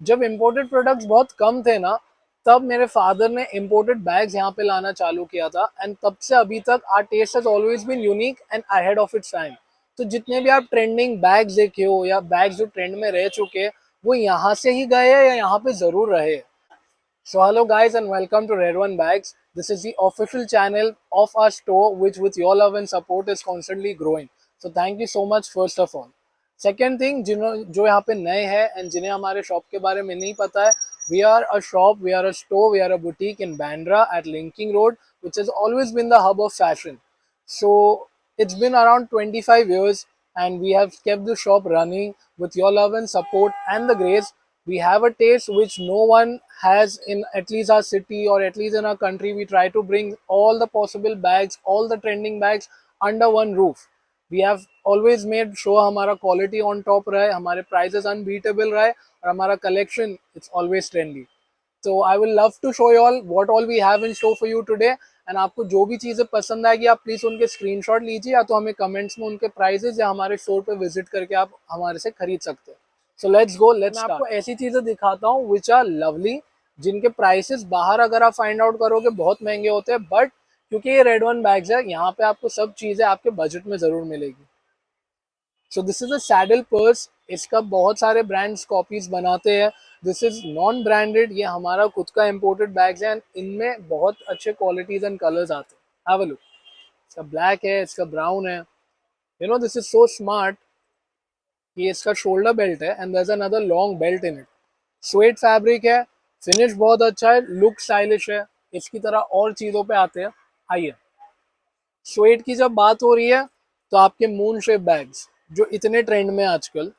जब imported products बहुत कम थे ना, तब मेरे फादर ने इम्पोर्टेड बैग्स यहाँ पे लाना चालू किया था, एंड तब से अभी तक our test has always been unique and ahead of its time. तो जितने भी आप ट्रेंडिंग बैग्स देखे हो या बैग्स जो ट्रेंड में रह चुके, वो यहाँ से ही गए हैं या यहाँ पे जरूर रहे। So hello guys and welcome to Red One Bags. This is the official channel of our store which with your love and support is constantly growing. So thank you so much first of all. Second thing, जो यहाँ पे नए हैं and जिन्हें हमारे shop के बारे में नहीं पता है, we are a shop, we are a store, we are a boutique in Bandra at Linking Road, which has always been the hub of fashion. So it's been around 25 years and we have kept the shop running with your love and support and the grace. We have a taste which no one has in at least our city or at least in our country. We try to bring all the possible bags, all the trending bags under one roof. We have always made sure हमारा quality on top रहे, हमारे prices unbeatable रहे और हमारा collection it's always trendy. So I will love to show you all what all we have in store for you today. And आपको जो भी चीज़ें पसंद आएगी आप प्लीज़ उनके स्क्रीनशॉट लीजिए, या तो हमें कमेंट्स में उनके प्राइजेस या हमारे स्टोर पे विजिट करके आप हमारे से खरीद सकते हैं। सो लेट्स गो, लेट्स मैं आपको ऐसी चीज़ें दिखाता हूँ विच आर लवली, जिनके प्राइसेस बाहर अगर आप फाइंड आउट करोगे बहुत महंगे होते हैं, बट क्योंकि ये रेड वन बैग्स है, यहाँ पे आपको सब चीज़ें आपके बजट में ज़रूर मिलेगी। So this is a saddle purse. इसका बहुत सारे ब्रांड्स कॉपीज बनाते हैं। दिस इज नॉन ब्रांडेड, ये हमारा खुद का इम्पोर्टेड बैग्स है। इनमें बहुत अच्छे क्वालिटीज एंड कलर्स आते हैं। Have a look. इसका ब्लैक है, इसका ब्राउन है। You know this is so smart. ये इसका शोल्डर बेल्ट है and there is another long belt in it. Sweat fabric है, फिनिश बहुत अच्छा है, लुक स्टाइलिश है। इसकी तरह और चीज़ों पे आते हैं। आइए, स्वेट की जब बात हो रही है तो आपके मून शेप बैग्स जो इतने ट्रेंड में आजकल,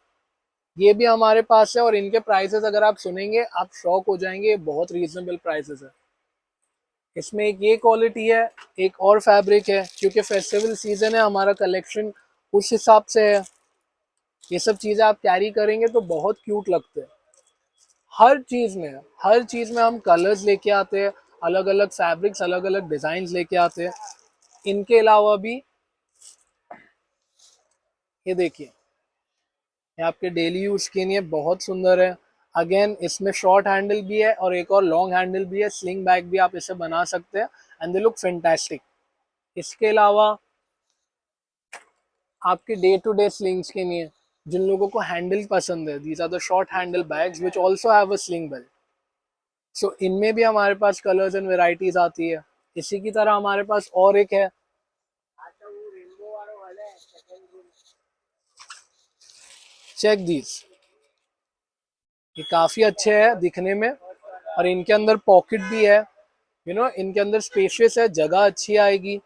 ये भी हमारे पास है और इनके प्राइसेस अगर आप सुनेंगे आप शॉक हो जाएंगे। बहुत रीजनेबल प्राइसेस है। इसमें एक ये क्वालिटी है, एक और फैब्रिक है। क्योंकि फेस्टिवल सीजन है, हमारा कलेक्शन उस हिसाब से है। ये सब चीज़ें आप कैरी करेंगे तो बहुत क्यूट लगते हैं। हर चीज़ में हम कलर्स लेके आते हैं, अलग अलग फैब्रिक्स, अलग अलग डिज़ाइन लेके आते हैं। इनके अलावा भी ये देखिए, ये आपके डेली यूज के लिए बहुत सुंदर है। अगेन इसमें शॉर्ट हैंडल भी है और एक और लॉन्ग हैंडल भी है। स्लिंग बैग भी आप इसे बना सकते हैं एंड दे लुक फैंटास्टिक। इसके अलावा आपके डे टू डे स्लिंग्स के लिए जिन लोगों को हैंडल पसंद है, these are the short handle bags which also have a sling belt. So इनमें भी हमारे पास कलर्स एंड वेराइटीज आती है। इसी की तरह हमारे पास और एक है, चेक दीज। ये काफ़ी अच्छे हैं दिखने में और इनके अंदर पॉकेट भी है। इनके अंदर स्पेशियस है, जगह अच्छी आएगी।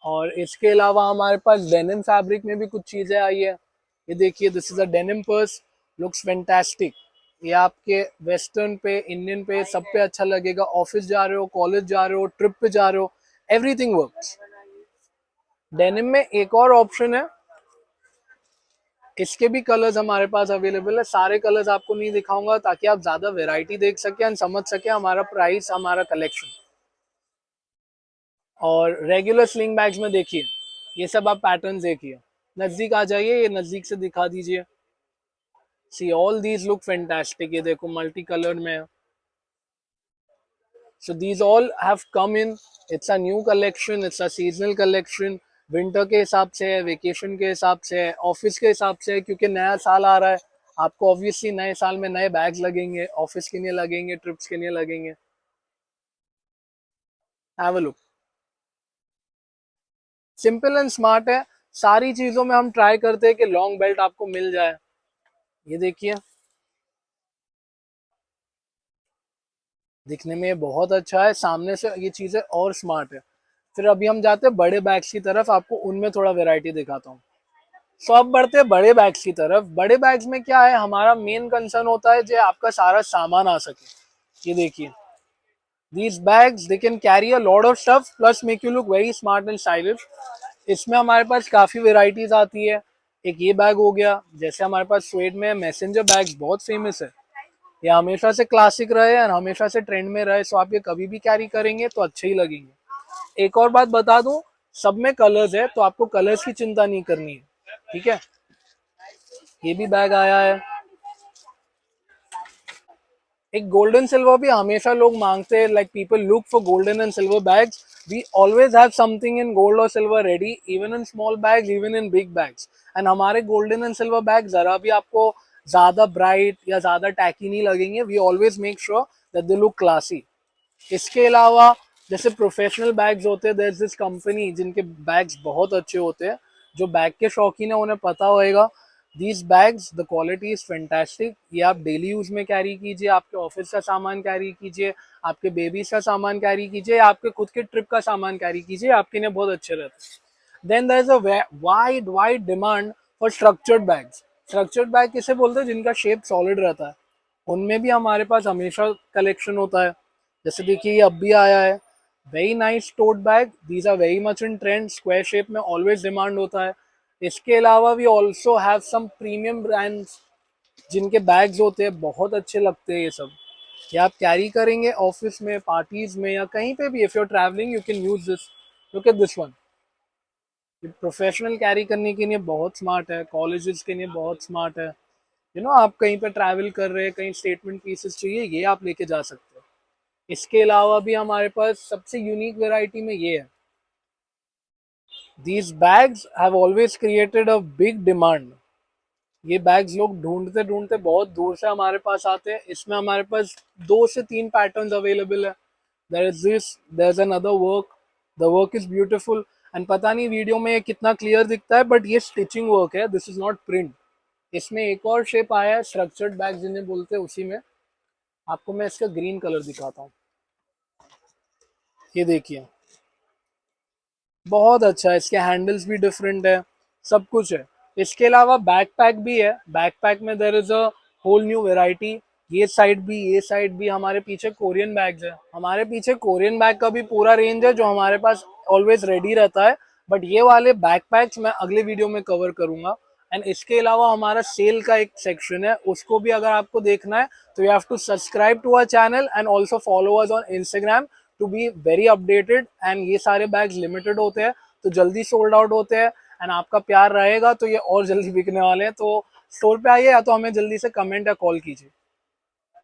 और इसके अलावा हमारे पास डेनिम फैब्रिक में भी कुछ चीज़ें आई है। ये देखिए, this is a denim purse, looks fantastic. ये आपके वेस्टर्न पे, इंडियन पे, सब पे अच्छा लगेगा। ऑफिस जा रहे हो, कॉलेज जा रहे हो, ट्रिप पे जा रहे हो, एवरीथिंग वर्क्स। डेनिम में एक और ऑप्शन है, इसके भी कलर्स हमारे पास अवेलेबल है। सारे कलर्स आपको नहीं दिखाऊंगा ताकि आप ज्यादा वैरायटी देख सके एंड समझ सके हमारा प्राइस, हमारा कलेक्शन। और रेगुलर स्लिंग बैग्स में देखिए, ये सब आप पैटर्न देखिए। नजदीक आ जाइए, ये नजदीक से दिखा दीजिए। See all these look fantastic. ये देखो मल्टी कलर में। So these all have come in, it's a new collection, it's a seasonal collection. Winter के हिसाब से है, वेकेशन के हिसाब से है, ऑफिस के हिसाब से है, क्योंकि नया साल आ रहा है। आपको ऑब्वियसली नए साल में नए बैग्स लगेंगे, ऑफिस के लिए लगेंगे, ट्रिप्स के लिए लगेंगे। Have a look. Simple and smart है। सारी चीजों में हम ट्राई करते हैं कि लॉन्ग बेल्ट आपको मिल जाए। ये देखिए, दिखने में ये बहुत अच्छा है, सामने से ये चीजें और स्मार्ट है। फिर अभी हम जाते हैं बड़े बैग्स की तरफ, आपको उनमें थोड़ा वैरायटी दिखाता हूँ। सो अब बढ़ते हैं बड़े बैग्स की तरफ। बड़े बैग्स में क्या है, हमारा मेन कंसर्न होता है जो आपका सारा सामान आ सके। ये देखिए, these bags they can carry a lot of stuff plus make you look very smart and stylish। इसमें हमारे पास काफ़ी वेराइटीज़ आती है। एक ये बैग हो गया, जैसे हमारे पास स्वेड में मैसेंजर बैग्स बहुत फेमस है। ये हमेशा से क्लासिक रहे और हमेशा से ट्रेंड में रहे, सो आप ये कभी भी कैरी करेंगे तो अच्छे ही लगेंगे। एक और बात बता दूं, सब में कलर्स है तो आपको कलर्स की चिंता नहीं करनी है। ठीक है, ये भी बैग आया है। एक गोल्डन सिल्वर भी हमेशा लोग मांगते हैं, like people look for golden and silver bags. We always have something in gold और silver ready, even in small bags, even in big bags. And हमारे गोल्डन एंड सिल्वर बैग जरा भी आपको ज्यादा ब्राइट या ज्यादा टैकी नहीं लगेंगे. We always make sure that they look classy. इसके अलावा जैसे प्रोफेशनल बैग्स होते हैं, देयर इज दिस कंपनी जिनके बैग्स बहुत अच्छे होते हैं. जो बैग के शौकीन है उन्हें पता होएगा. These bags, the quality is fantastic. ये आप डेली यूज में कैरी कीजिए, आपके ऑफिस का सामान कैरी कीजिए, आपके बेबीज का सामान कैरी कीजिए, आपके खुद के ट्रिप का सामान कैरी कीजिए, आपके लिए बहुत अच्छे रहते हैं. Then there is a wide demand for structured bags. Structured bag किसे बोलते हैं? जिनका शेप सॉलिड रहता है. उनमें भी हमारे पास हमेशा कलेक्शन होता है. जैसे देखिए ये अब भी आया है, very nice tote bag. These are very much in trend. Square shape में ऑलवेज डिमांड होता है. इसके अलावा we also have some premium brands जिनके बैग्स होते हैं बहुत अच्छे लगते हैं. ये सब ये आप कैरी करेंगे ऑफिस में, पार्टीज में, या कहीं पे भी. If you are travelling you can use this. Look at this one. ये प्रोफेशनल कैरी करने के लिए बहुत स्मार्ट है, कॉलेजेस के लिए बहुत स्मार्ट है. आप कहीं पे ट्रैवल कर रहे हैं, कहीं स्टेटमेंट पीसेस चाहिए, ये आप लेके जा सकते हो. इसके अलावा भी हमारे पास सबसे यूनिक वैरायटी में ये है. These bags have always created a big demand. ये बैग्स लोग ढूंढते ढूंढते बहुत दूर से हमारे पास आते हैं. इसमें हमारे पास 2 से 3 पैटर्न्स अवेलेबल है. There is this, there is another work. The work is beautiful. And पता नहीं वीडियो में कितना क्लियर दिखता है, बट ये स्टिचिंग वर्क है, दिस इज नॉट प्रिंट. इसमें एक और शेप आया है, स्ट्रक्चर्ड बैग जिन्हें बोलते हैं, उसी में आपको मैं इसका ग्रीन कलर दिखाता हूँ. ये देखिए, बहुत अच्छा है. इसके हैंडल्स भी डिफरेंट है, सब कुछ है. इसके अलावा बैकपैक भी है. बैकपैक में there is a whole new variety. ये साइड भी हमारे पीछे कोरियन बैग्स है. हमारे पीछे कोरियन बैग का भी पूरा रेंज है जो हमारे पास ऑलवेज रेडी रहता है. बट ये वाले बैकपैक्स मैं अगले वीडियो में कवर करूंगा. एंड इसके अलावा हमारा सेल का एक सेक्शन है, उसको भी अगर आपको देखना है तो you have to subscribe to our channel and also follow us on Instagram to be very updated. And ये सारे बैग्स लिमिटेड होते हैं तो जल्दी सोल्ड आउट होते हैं. एंड आपका प्यार रहेगा तो ये और जल्दी बिकने वाले हैं. तो स्टोर पे आइए या तो हमें जल्दी से कमेंट या कॉल कीजिए.